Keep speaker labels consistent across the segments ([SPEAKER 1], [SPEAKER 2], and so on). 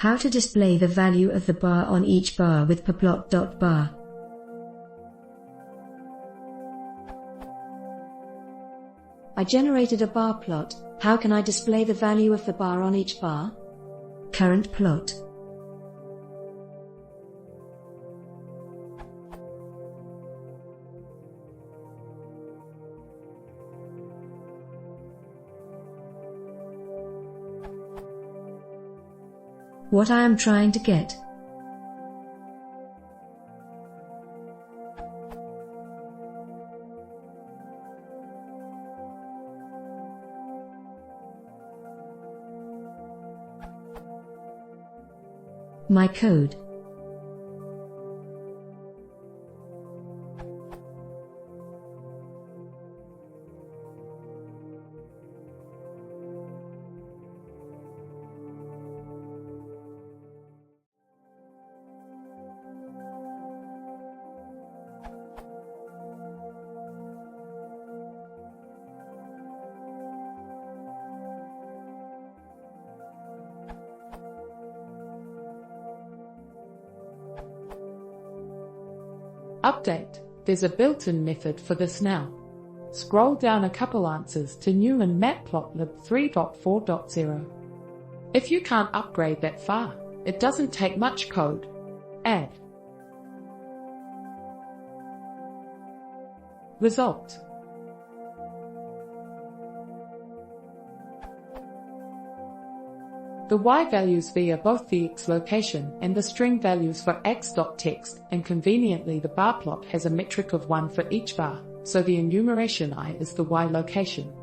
[SPEAKER 1] How to display the value of the bar on each bar with pyplot.barh. I generated a bar plot. How can I display the value of the bar on each bar? Current plot. What I am trying to get. My code.
[SPEAKER 2] Update. There's a built-in method for this now. Scroll down a couple answers to new in matplotlib 3.4.0. If you can't upgrade that far, it doesn't take much code. Add. Result. The y values via both the x location and the string values for x.text, and conveniently the bar plot has a metric of 1 for each bar, so the enumeration I is the y location.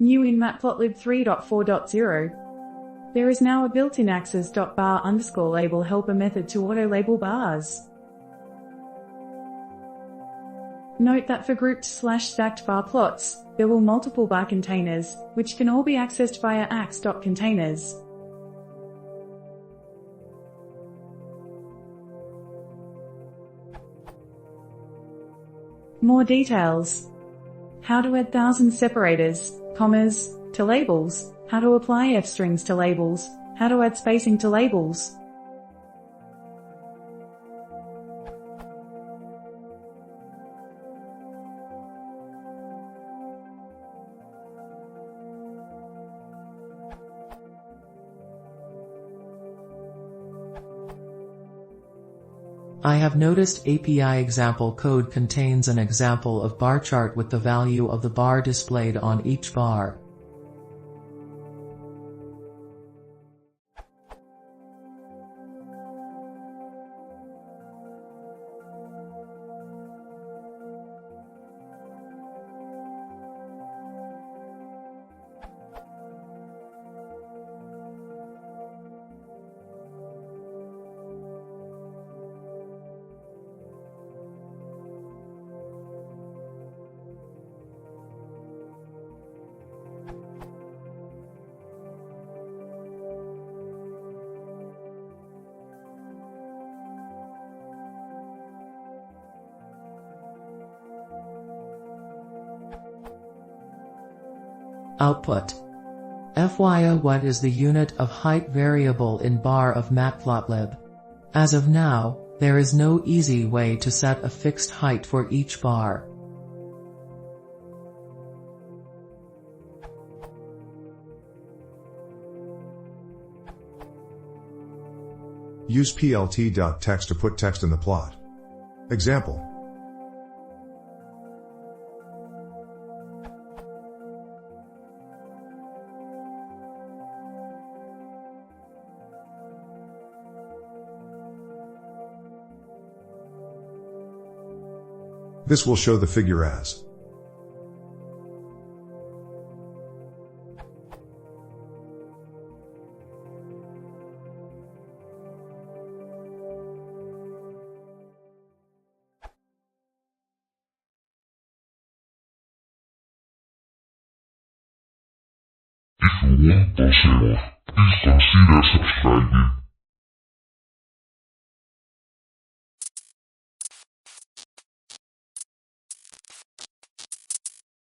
[SPEAKER 3] New in matplotlib 3.4.0. There is now a built-in axes.bar_label helper method to auto-label bars. Note that for grouped/stacked bar plots, there will multiple bar containers, which can all be accessed via ax.containers. More details. How to add thousands separators, commas, to labels, how to apply f-strings to labels, how to add spacing to labels.
[SPEAKER 4] I have noticed API example code contains an example of bar chart with the value of the bar displayed on each bar. Output. FYI, what is the unit of height variable in bar of matplotlib? As of now, there is no easy way to set a fixed height for each bar.
[SPEAKER 5] Use plt.text to put text in the plot. Example. This will show the figure as.
[SPEAKER 6] If you want to see more, please consider subscribing.